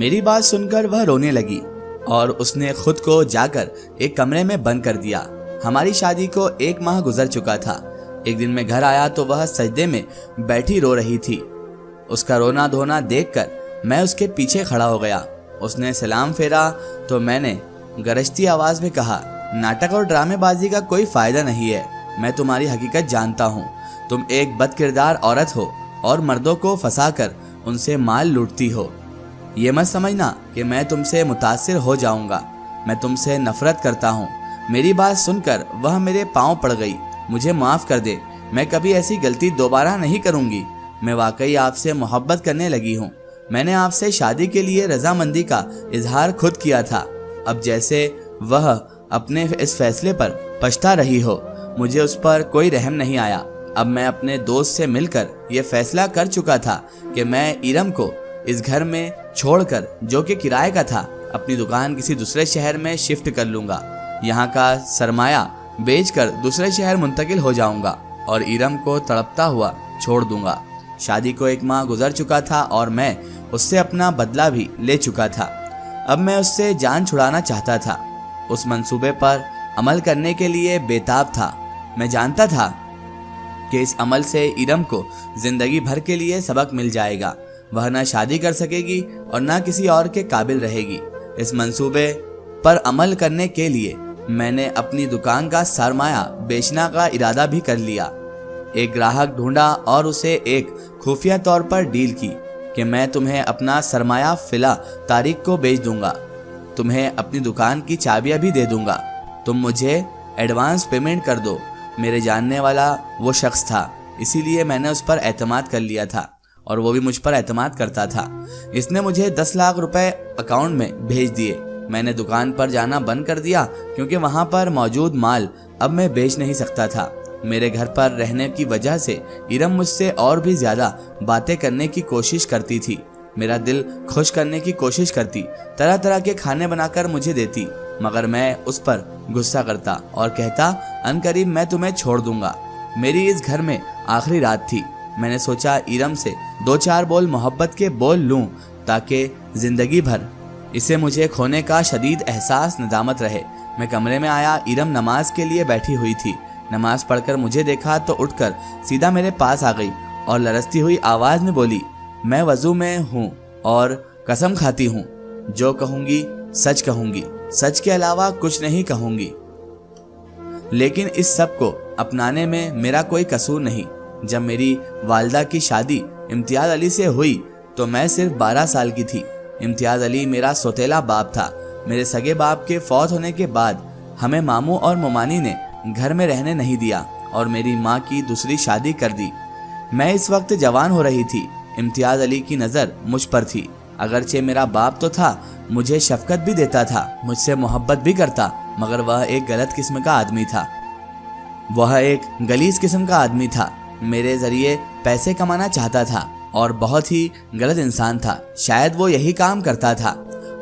میری بات سن کر وہ رونے لگی اور اس نے خود کو جا کر ایک کمرے میں بند کر دیا۔ ہماری شادی کو 1 ماہ گزر چکا تھا۔ ایک دن میں گھر آیا تو وہ سجدے میں بیٹھی رو رہی تھی۔ اس کا رونا دھونا دیکھ کر میں اس کے پیچھے کھڑا ہو گیا۔ اس نے سلام پھیرا تو میں نے گرجتی آواز میں کہا، ناٹک اور ڈرامے بازی کا کوئی فائدہ نہیں ہے۔ میں تمہاری حقیقت جانتا ہوں۔ تم ایک بد کردار عورت ہو اور مردوں کو پھنسا کر ان سے مال لوٹتی ہو۔ یہ مت سمجھنا کہ میں تم سے متاثر ہو جاؤں گا۔ میں تم سے نفرت کرتا ہوں۔ میری بات سن کر وہ میرے پاؤں پڑ گئی۔ مجھے معاف کر دے، میں کبھی ایسی غلطی دوبارہ نہیں کروں گی۔ میں واقعی آپ سے محبت کرنے لگی ہوں۔ میں نے آپ سے شادی کے لیے رضامندی کا اظہار خود کیا تھا۔ اب جیسے وہ اپنے اس فیصلے پر پچھتا رہی ہو، مجھے اس پر کوئی رحم نہیں آیا۔ اب میں اپنے دوست سے مل کر یہ فیصلہ کر چکا تھا کہ میں ایرم کو اس گھر میں چھوڑ کر، جو کہ کرائے کا تھا، اپنی دکان کسی دوسرے شہر میں شفٹ کر لوں گا۔ یہاں کا سرمایہ بیچ کر دوسرے شہر منتقل ہو جاؤں گا اور ایرم کو تڑپتا ہوا چھوڑ دوں گا۔ شادی کو 1 ماہ گزر چکا تھا اور میں اس سے اپنا بدلہ بھی لے چکا تھا۔ اب میں اس سے جان چھڑانا چاہتا تھا۔ اس منصوبے پر عمل کرنے کے لیے بےتاب تھا۔ میں جانتا تھا کہ اس عمل سے ایرم کو زندگی بھر کے لیے سبق مل جائے گا۔ وہ نہ شادی کر سکے گی اور نہ کسی اور کے قابل رہے گی۔ اس منصوبے پر عمل کرنے کے لیے میں نے اپنی دکان کا سرمایہ بیچنا کا ارادہ بھی کر لیا۔ ایک گراہک ڈھونڈا اور اسے ایک خفیہ طور پر ڈیل کی کہ میں تمہیں اپنا سرمایہ فلا تاریخ کو بیچ دوں گا۔ تمہیں اپنی دکان کی چابیاں بھی دے دوں گا۔ تم مجھے ایڈوانس پیمنٹ کر دو۔ میرے جاننے والا وہ شخص تھا، اسی لیے میں نے اس پر اعتماد کر لیا تھا اور وہ بھی مجھ پر اعتماد کرتا تھا۔ اس نے مجھے 10 لاکھ روپے اکاؤنٹ میں بھیج دیے۔ میں نے دکان پر جانا بند کر دیا کیونکہ وہاں پر موجود مال اب میں بیچ نہیں سکتا تھا۔ میرے گھر پر رہنے کی وجہ سے ایرم مجھ سے اور بھی زیادہ باتیں کرنے کی کوشش کرتی تھی، میرا دل خوش کرنے کی کوشش کرتی، طرح طرح کے کھانے بنا کر مجھے دیتی، مگر میں اس پر غصہ کرتا اور کہتا، عنقریب میں تمہیں چھوڑ دوں گا۔ میری اس گھر میں آخری رات تھی۔ میں نے سوچا ایرم سے 2-4 بول محبت کے بول لوں تاکہ زندگی بھر اسے مجھے کھونے کا شدید احساس ندامت رہے۔ میں کمرے میں آیا، ایرم نماز کے لیے بیٹھی ہوئی تھی۔ نماز پڑھ کر مجھے دیکھا تو اٹھ کر سیدھا میرے پاس آ گئی اور لرزتی ہوئی آواز میں بولی، میں وضو میں ہوں اور قسم کھاتی ہوں، جو کہوں گی سچ کہوں گی، سچ کے علاوہ کچھ نہیں کہوں گی۔ لیکن اس سب کو اپنانے میں میرا کوئی قصور نہیں۔ جب میری والدہ کی شادی امتیاز علی سے ہوئی تو میں صرف 12 سال کی تھی۔ امتیاز علی میرا سوتیلا باپ تھا۔ میرے سگے باپ کے فوت ہونے کے بعد ہمیں ماموں اور ممانی نے گھر میں رہنے نہیں دیا اور میری ماں کی دوسری شادی کر دی۔ میں اس وقت جوان ہو رہی تھی۔ امتیاز علی کی نظر مجھ پر تھی۔ اگرچہ میرا باپ تو تھا، مجھے شفقت بھی دیتا تھا، مجھ سے محبت بھی کرتا، مگر وہ ایک غلط قسم کا آدمی تھا۔ وہ ایک غلیظ قسم کا آدمی تھا۔ میرے ذریعے پیسے کمانا چاہتا تھا اور بہت ہی غلط انسان تھا۔ شاید وہ یہی کام کرتا تھا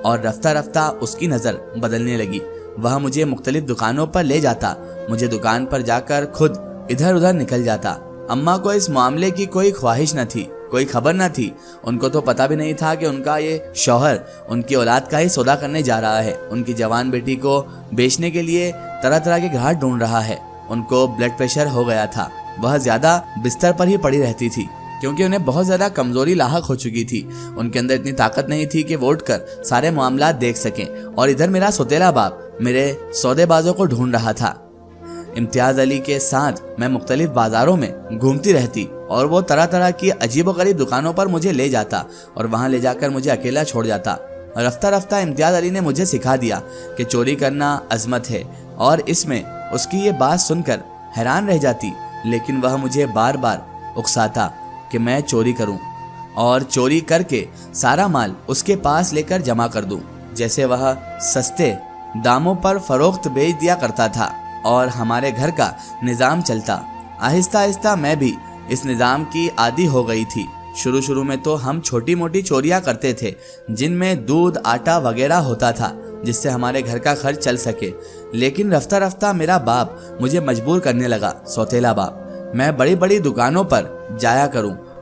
اور رفتہ رفتہ اس کی نظر بدلنے لگی۔ وہ مجھے مختلف دکانوں پر لے جاتا، مجھے دکان پر جا کر خود ادھر ادھر نکل جاتا۔ اماں کو اس معاملے کی کوئی خواہش نہ تھی، کوئی خبر نہ تھی۔ ان کو تو پتہ بھی نہیں تھا کہ ان کا یہ شوہر ان کی اولاد کا ہی سودا کرنے جا رہا ہے، ان کی جوان بیٹی کو بیچنے کے لیے طرح طرح کے گھاٹ ڈھونڈ رہا ہے۔ ان کو بلڈ پریشر ہو گیا تھا۔ وہ زیادہ بستر پر ہی پڑی رہتی تھی کیونکہ انہیں بہت زیادہ کمزوری لاحق ہو چکی تھی۔ ان کے اندر اتنی طاقت نہیں تھی کہ وہ اٹھ کر سارے معاملات دیکھ سکیں، اور ادھر میرا سوتیلا باپ میرے سودے بازوں کو ڈھونڈ رہا تھا۔ امتیاز علی کے ساتھ میں مختلف بازاروں میں گھومتی رہتی اور وہ طرح طرح کی عجیب و غریب دکانوں پر مجھے لے جاتا اور وہاں لے جا کر مجھے اکیلا چھوڑ جاتا۔ رفتہ رفتہ امتیاز علی نے مجھے سکھا دیا کہ چوری کرنا عظمت ہے، اور اس میں اس کی یہ بات سن کر حیران رہ جاتی، لیکن وہ مجھے بار بار اکساتا کہ میں چوری کروں اور چوری کر کے سارا مال اس کے پاس لے کر جمع کر دوں، جیسے وہ سستے داموں پر فروخت بیچ دیا کرتا تھا اور ہمارے گھر کا نظام چلتا۔ آہستہ آہستہ میں بھی اس نظام کی عادی ہو گئی تھی۔ شروع میں تو ہم چھوٹی موٹی چوریاں کرتے تھے جن میں دودھ، آٹا وغیرہ ہوتا تھا جس سے ہمارے گھر کا خرچ چل سکے، لیکن رفتہ رفتہ میرا باپ مجھے مجبور کرنے لگا، سوتیلا باپ، میں بڑی بڑی دکانوں پر جایا کروں